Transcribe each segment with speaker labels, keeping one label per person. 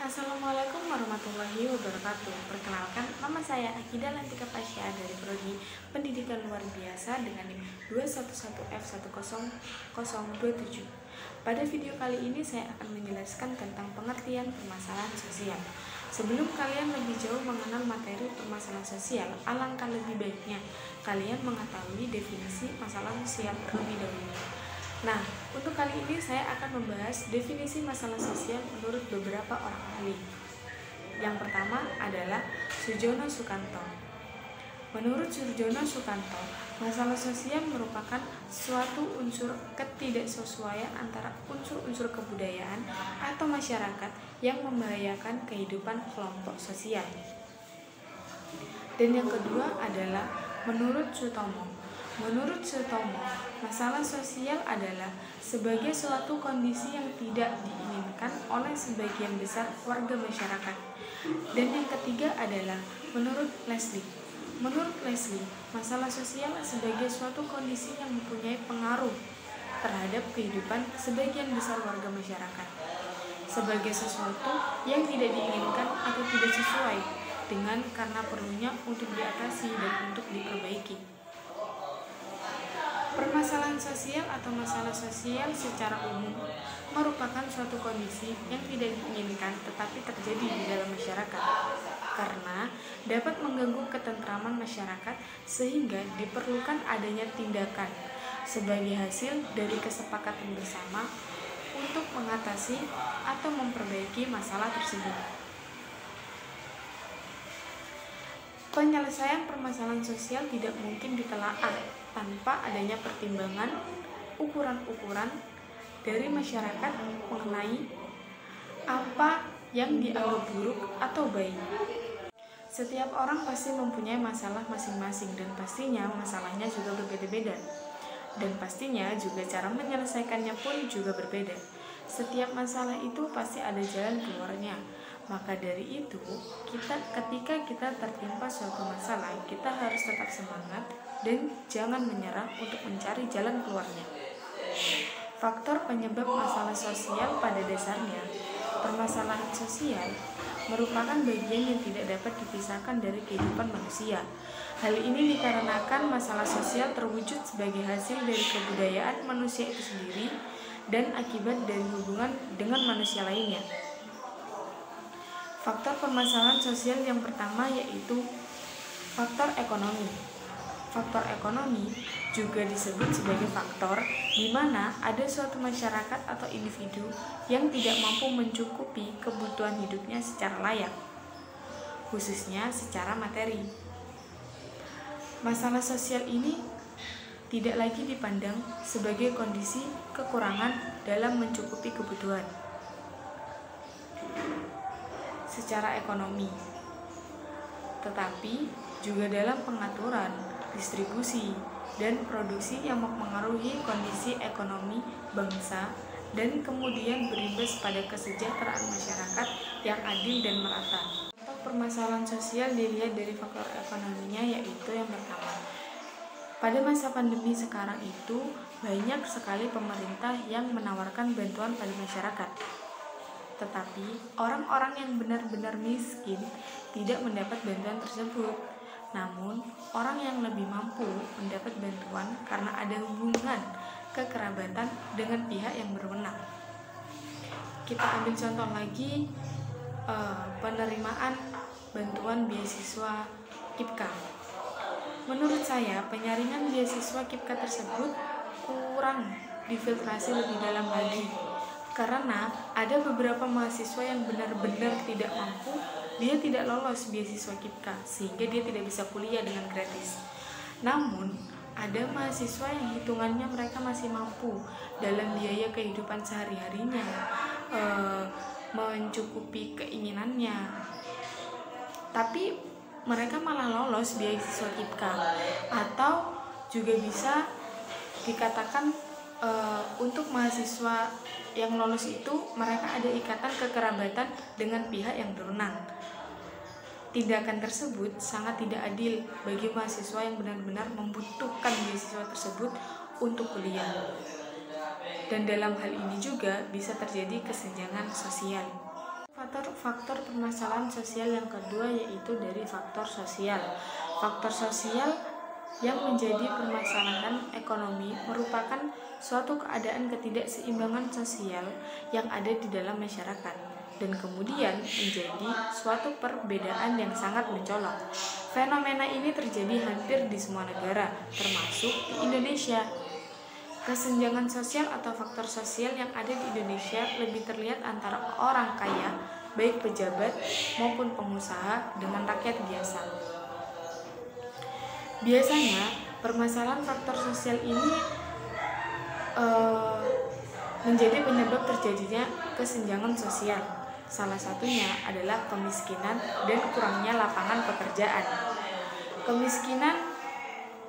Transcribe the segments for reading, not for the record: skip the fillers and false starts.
Speaker 1: Assalamualaikum warahmatullahi wabarakatuh. Perkenalkan, nama saya Akidah Lantika Pasya dari Prodi Pendidikan Luar Biasa dengan NIM 211F10027. Pada video kali ini saya akan menjelaskan tentang pengertian permasalahan sosial. Sebelum kalian lebih jauh mengenal materi permasalahan sosial, alangkah lebih baiknya kalian mengetahui definisi masalah sosial terlebih dahulu. Nah, untuk kali ini saya akan membahas definisi masalah sosial menurut beberapa orang ahli. Yang pertama adalah Sujono Sukanto. Menurut Sujono Sukanto, masalah sosial merupakan suatu unsur ketidaksesuaian antara unsur-unsur kebudayaan atau masyarakat yang membahayakan kehidupan kelompok sosial. Dan yang kedua adalah menurut Sutomo. Menurut Sutomo, masalah sosial adalah sebagai suatu kondisi yang tidak diinginkan oleh sebagian besar warga masyarakat. Dan yang ketiga adalah menurut Leslie. Menurut Leslie, masalah sosial sebagai suatu kondisi yang mempunyai pengaruh terhadap kehidupan sebagian besar warga masyarakat, sebagai sesuatu yang tidak diinginkan atau tidak sesuai dengan karena perlunya untuk diatasi dan untuk diperbaiki. Permasalahan sosial atau masalah sosial secara umum merupakan suatu kondisi yang tidak diinginkan tetapi terjadi di dalam masyarakat karena dapat mengganggu ketentraman masyarakat sehingga diperlukan adanya tindakan sebagai hasil dari kesepakatan bersama untuk mengatasi atau memperbaiki masalah tersebut. Penyelesaian permasalahan sosial tidak mungkin ditelaah tanpa adanya pertimbangan ukuran-ukuran dari masyarakat mengenai apa yang dianggap buruk atau baik. Setiap orang pasti mempunyai masalah masing-masing dan pastinya masalahnya juga berbeda-beda. Dan pastinya juga cara menyelesaikannya pun juga berbeda. Setiap masalah itu pasti ada jalan keluarnya. Maka dari itu, ketika kita tertimpa suatu masalah, kita harus tetap semangat dan jangan menyerah untuk mencari jalan keluarnya. Faktor penyebab masalah sosial pada dasarnya, permasalahan sosial merupakan bagian yang tidak dapat dipisahkan dari kehidupan manusia. Hal ini dikarenakan masalah sosial terwujud sebagai hasil dari kebudayaan manusia itu sendiri dan akibat dari hubungan dengan manusia lainnya. Faktor permasalahan sosial yang pertama yaitu faktor ekonomi. Faktor ekonomi juga disebut sebagai faktor di mana ada suatu masyarakat atau individu yang tidak mampu mencukupi kebutuhan hidupnya secara layak, khususnya secara materi. Masalah sosial ini tidak lagi dipandang sebagai kondisi kekurangan dalam mencukupi kebutuhan secara ekonomi, tetapi juga dalam pengaturan, distribusi, dan produksi yang mempengaruhi kondisi ekonomi bangsa dan kemudian berimbas pada kesejahteraan masyarakat yang adil dan merata. Untuk permasalahan sosial dilihat dari faktor ekonominya yaitu yang pertama. Pada masa pandemi sekarang itu banyak sekali pemerintah yang menawarkan bantuan pada masyarakat. Tetapi orang-orang yang benar-benar miskin tidak mendapat bantuan tersebut. Namun, orang yang lebih mampu mendapat bantuan karena ada hubungan kekerabatan dengan pihak yang berwenang. Kita ambil contoh lagi penerimaan bantuan beasiswa KIPKA. Menurut saya, penyaringan beasiswa KIPKA tersebut kurang difiltrasi lebih dalam lagi. Karena ada beberapa mahasiswa yang benar-benar tidak mampu, dia tidak lolos beasiswa KIPKA sehingga dia tidak bisa kuliah dengan gratis. Namun, ada mahasiswa yang hitungannya mereka masih mampu dalam biaya kehidupan sehari-harinya, mencukupi keinginannya. Tapi mereka malah lolos beasiswa KIPKA, atau juga bisa dikatakan untuk mahasiswa yang lolos itu mereka ada ikatan kekerabatan dengan pihak yang berwenang. Tindakan tersebut sangat tidak adil bagi mahasiswa yang benar-benar membutuhkan beasiswa tersebut untuk kuliah. Dan dalam hal ini juga bisa terjadi kesenjangan sosial. Faktor permasalahan sosial yang kedua yaitu dari faktor sosial. Faktor sosial yang menjadi permasalahan ekonomi merupakan suatu keadaan ketidakseimbangan sosial yang ada di dalam masyarakat dan kemudian menjadi suatu perbedaan yang sangat mencolok. Fenomena ini terjadi hampir di semua negara, termasuk di Indonesia. Kesenjangan sosial atau faktor sosial yang ada di Indonesia lebih terlihat antara orang kaya, baik pejabat maupun pengusaha, dengan rakyat biasa. Biasanya, permasalahan faktor sosial ini menjadi penyebab terjadinya kesenjangan sosial. Salah satunya adalah kemiskinan dan kurangnya lapangan pekerjaan.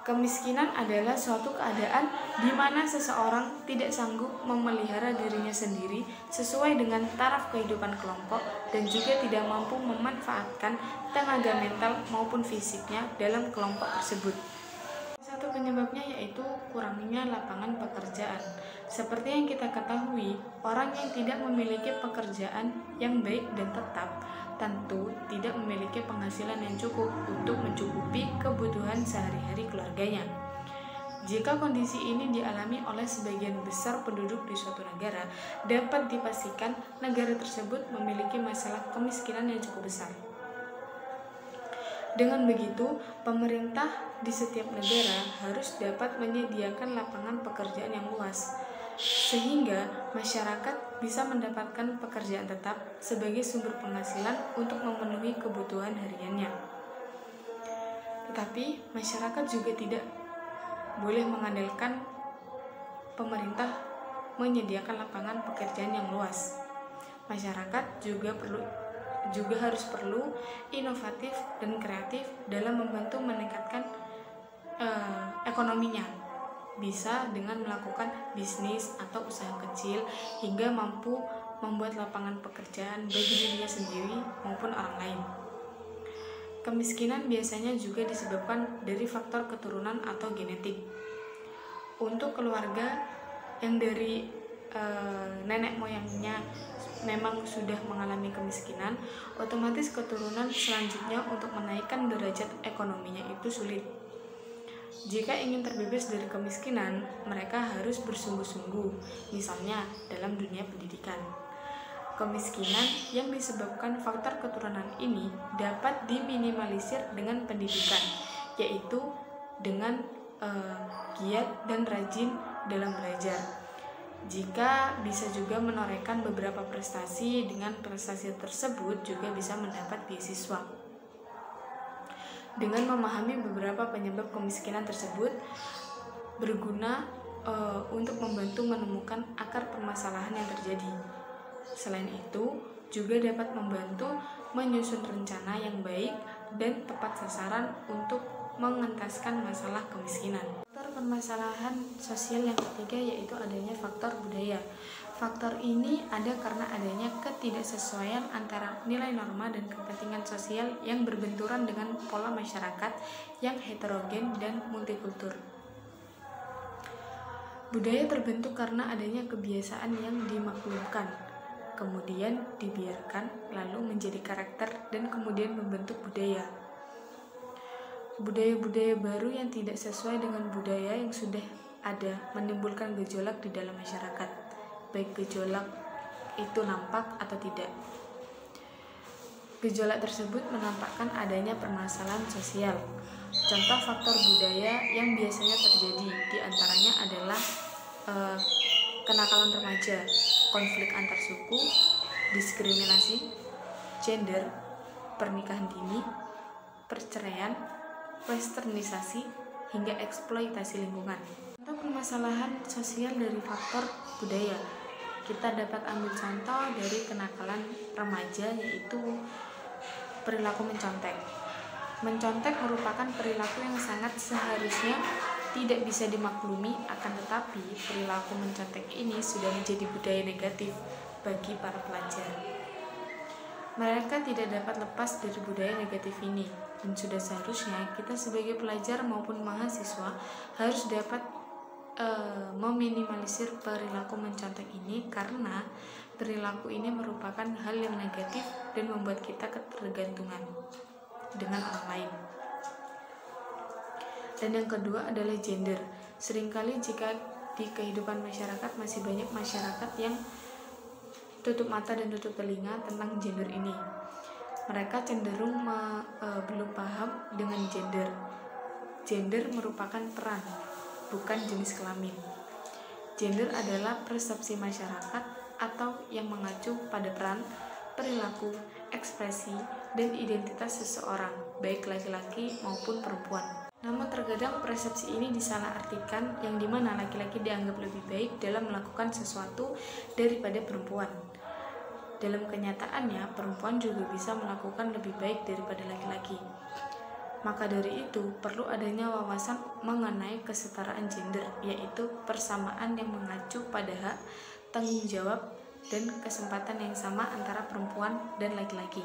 Speaker 1: Kemiskinan adalah suatu keadaan di mana seseorang tidak sanggup memelihara dirinya sendiri sesuai dengan taraf kehidupan kelompok dan juga tidak mampu memanfaatkan tenaga mental maupun fisiknya dalam kelompok tersebut. Satu penyebabnya yaitu kurangnya lapangan pekerjaan. Seperti yang kita ketahui, orang yang tidak memiliki pekerjaan yang baik dan tetap tentu tidak memiliki penghasilan yang cukup untuk mencukupi kebutuhan sehari-hari keluarganya. Jika kondisi ini dialami oleh sebagian besar penduduk di suatu negara, dapat dipastikan negara tersebut memiliki masalah kemiskinan yang cukup besar. Dengan begitu, pemerintah di setiap negara harus dapat menyediakan lapangan pekerjaan yang luas, sehingga masyarakat bisa mendapatkan pekerjaan tetap sebagai sumber penghasilan untuk memenuhi kebutuhan hariannya. Tetapi masyarakat juga tidak boleh mengandalkan pemerintah menyediakan lapangan pekerjaan yang luas. Masyarakat juga harus perlu inovatif dan kreatif dalam membantu meningkatkan ekonominya. Bisa dengan melakukan bisnis atau usaha kecil hingga mampu membuat lapangan pekerjaan bagi dirinya sendiri maupun orang lain. Kemiskinan biasanya juga disebabkan dari faktor keturunan atau genetik. Untuk keluarga yang dari nenek moyangnya memang sudah mengalami kemiskinan, otomatis keturunan selanjutnya untuk menaikkan derajat ekonominya itu sulit. Jika ingin terbebas dari kemiskinan, mereka harus bersungguh-sungguh, misalnya dalam dunia pendidikan. Kemiskinan yang disebabkan faktor keturunan ini dapat diminimalisir dengan pendidikan, yaitu dengan giat dan rajin dalam belajar. Jika bisa juga menorehkan beberapa prestasi, dengan prestasi tersebut juga bisa mendapat beasiswa. Dengan memahami beberapa penyebab kemiskinan tersebut berguna untuk membantu menemukan akar permasalahan yang terjadi. Selain itu, juga dapat membantu menyusun rencana yang baik dan tepat sasaran untuk mengentaskan masalah kemiskinan. Faktor permasalahan sosial yang ketiga yaitu adanya faktor budaya. Faktor ini ada karena adanya ketidaksesuaian antara nilai norma dan kepentingan sosial yang berbenturan dengan pola masyarakat yang heterogen dan multikultur. Budaya terbentuk karena adanya kebiasaan yang dimaklumkan, kemudian dibiarkan, lalu menjadi karakter dan kemudian membentuk budaya. Budaya-budaya baru yang tidak sesuai dengan budaya yang sudah ada menimbulkan gejolak di dalam masyarakat, baik gejolak itu nampak atau tidak. Gejolak tersebut menampakkan adanya permasalahan sosial. Contoh faktor budaya yang biasanya terjadi diantaranya adalah kenakalan remaja, konflik antar suku, diskriminasi, gender, pernikahan dini, perceraian, westernisasi, hingga eksploitasi lingkungan. Untuk permasalahan sosial dari faktor budaya, kita dapat ambil contoh dari kenakalan remaja yaitu perilaku mencontek. Mencontek merupakan perilaku yang sangat seharusnya tidak bisa dimaklumi, akan tetapi perilaku mencontek ini sudah menjadi budaya negatif bagi para pelajar. Mereka tidak dapat lepas dari budaya negatif ini, dan sudah seharusnya kita sebagai pelajar maupun mahasiswa harus dapat meminimalisir perilaku mencontek ini karena perilaku ini merupakan hal yang negatif dan membuat kita ketergantungan dengan orang lain. Dan yang kedua adalah gender. Seringkali jika di kehidupan masyarakat masih banyak masyarakat yang tutup mata dan tutup telinga tentang gender ini. Mereka cenderung belum paham dengan gender. Gender merupakan peran, bukan jenis kelamin. Gender adalah persepsi masyarakat atau yang mengacu pada peran, perilaku, ekspresi, dan identitas seseorang, baik laki-laki maupun perempuan. Namun terkadang persepsi ini disalahartikan, yang dimana laki-laki dianggap lebih baik dalam melakukan sesuatu daripada perempuan. Dalam kenyataannya, perempuan juga bisa melakukan lebih baik daripada laki-laki. Maka dari itu, perlu adanya wawasan mengenai kesetaraan gender, yaitu persamaan yang mengacu pada hak, tanggung jawab, dan kesempatan yang sama antara perempuan dan laki-laki.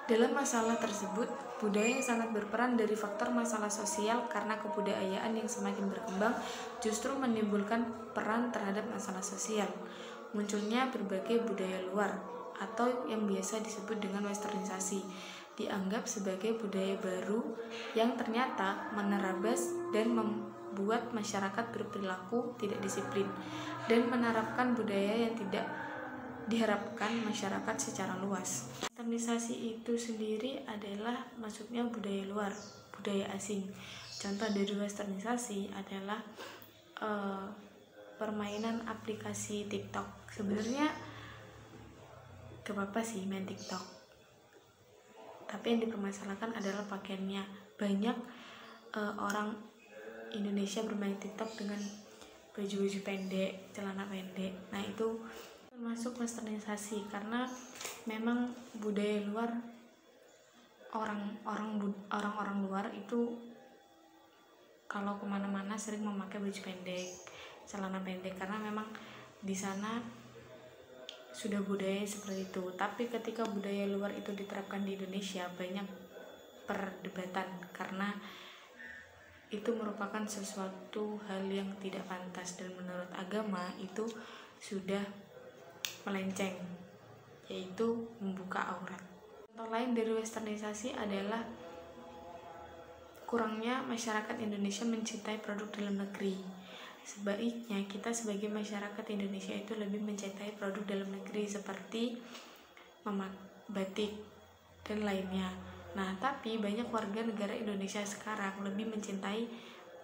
Speaker 1: Dalam masalah tersebut, budaya yang sangat berperan dari faktor masalah sosial karena kebudayaan yang semakin berkembang justru menimbulkan peran terhadap masalah sosial. Munculnya berbagai budaya luar atau yang biasa disebut dengan westernisasi dianggap sebagai budaya baru yang ternyata menerabas dan membuat masyarakat berperilaku tidak disiplin dan menerapkan budaya yang tidak diharapkan masyarakat secara luas. Westernisasi itu sendiri adalah maksudnya budaya luar, budaya asing. Contoh dari westernisasi adalah permainan aplikasi TikTok. Sebenarnya gak apa-apa sih main TikTok, tapi yang dipermasalahkan adalah pakaiannya. Banyak orang Indonesia bermain TikTok dengan baju-baju pendek, celana pendek. Nah, itu termasuk westernisasi karena memang budaya luar, orang-orang luar itu kalau kemana-mana sering memakai baju pendek, celana pendek karena memang di sana sudah budaya seperti itu. Tapi ketika budaya luar itu diterapkan di Indonesia, banyak perdebatan karena itu merupakan sesuatu hal yang tidak pantas dan menurut agama itu sudah melenceng, yaitu membuka aurat. Contoh lain dari westernisasi adalah kurangnya masyarakat Indonesia mencintai produk dalam negeri. Sebaiknya kita sebagai masyarakat Indonesia itu lebih mencintai produk dalam negeri seperti batik dan lainnya. Nah, tapi banyak warga negara Indonesia sekarang lebih mencintai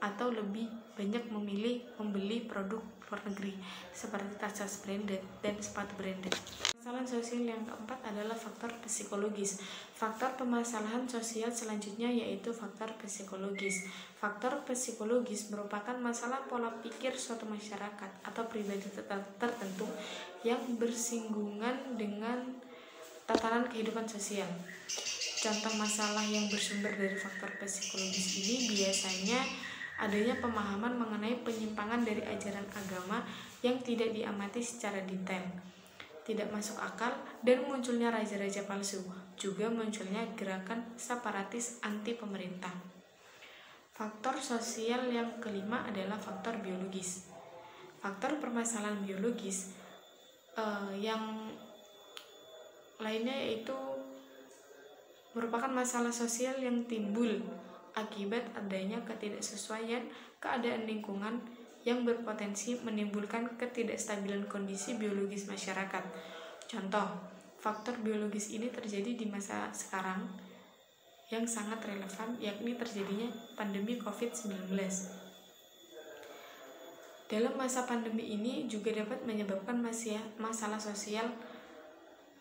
Speaker 1: atau lebih banyak memilih membeli produk luar negeri seperti tas branded dan sepatu branded. Permasalahan sosial yang keempat adalah faktor psikologis. Faktor permasalahan sosial selanjutnya yaitu faktor psikologis. Faktor psikologis merupakan masalah pola pikir suatu masyarakat atau pribadi tertentu yang bersinggungan dengan tatanan kehidupan sosial. Contoh masalah yang bersumber dari faktor psikologis ini biasanya adanya pemahaman mengenai penyimpangan dari ajaran agama yang tidak diamati secara detail, tidak masuk akal, dan munculnya raja-raja palsu, juga munculnya gerakan separatis anti pemerintah. Faktor sosial yang kelima adalah faktor biologis. Faktor permasalahan biologis yang lainnya yaitu merupakan masalah sosial yang timbul akibat adanya ketidaksesuaian keadaan lingkungan yang berpotensi menimbulkan ketidakstabilan kondisi biologis masyarakat. Contoh, faktor biologis ini terjadi di masa sekarang yang sangat relevan, yakni terjadinya pandemi COVID-19. Dalam masa pandemi ini juga dapat menyebabkan masalah sosial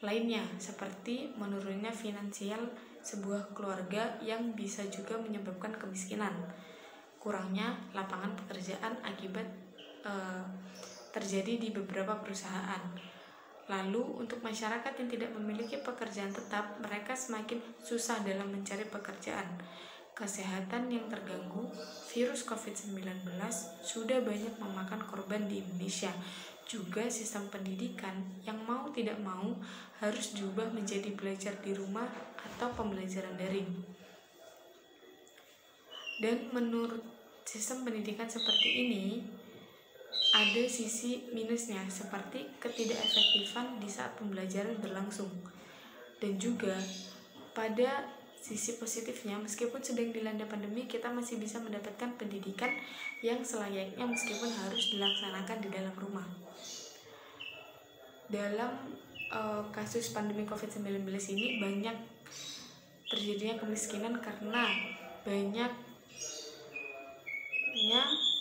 Speaker 1: lainnya, seperti menurunnya finansial sebuah keluarga yang bisa juga menyebabkan kemiskinan, kurangnya lapangan pekerjaan akibat terjadi di beberapa perusahaan. Lalu untuk masyarakat yang tidak memiliki pekerjaan tetap, mereka semakin susah dalam mencari pekerjaan. Kesehatan yang terganggu, virus COVID-19 sudah banyak memakan korban di Indonesia. Juga sistem pendidikan yang mau tidak mau harus diubah menjadi belajar di rumah atau pembelajaran daring. Dan menurut sistem pendidikan seperti ini ada sisi minusnya seperti ketidakefektifan di saat pembelajaran berlangsung. Dan juga pada sisi positifnya, meskipun sedang dilanda pandemi, kita masih bisa mendapatkan pendidikan yang selayaknya meskipun harus dilaksanakan di dalam rumah. Dalam kasus pandemi COVID-19 ini banyak terjadinya kemiskinan karena banyaknya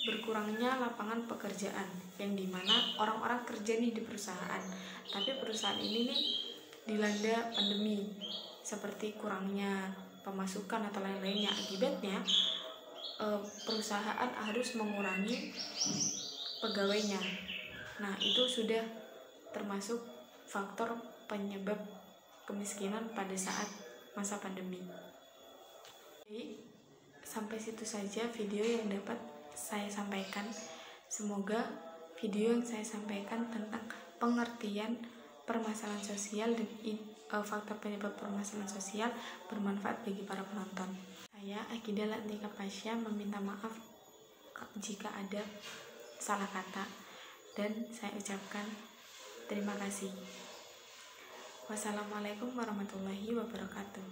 Speaker 1: berkurangnya lapangan pekerjaan, yang dimana orang-orang kerja nih di perusahaan, tapi perusahaan ini nih dilanda pandemi seperti kurangnya pemasukan atau lain-lainnya. Akibatnya perusahaan harus mengurangi pegawainya. Nah, itu sudah termasuk faktor penyebab kemiskinan pada saat masa pandemi. Jadi, sampai situ saja video yang dapat saya sampaikan. Semoga video yang saya sampaikan tentang pengertian permasalahan sosial dan faktor penyebab permasalahan sosial bermanfaat bagi para penonton. Saya Akidah Latika Pasya meminta maaf jika ada salah kata, dan saya ucapkan terima kasih. Wassalamualaikum warahmatullahi wabarakatuh.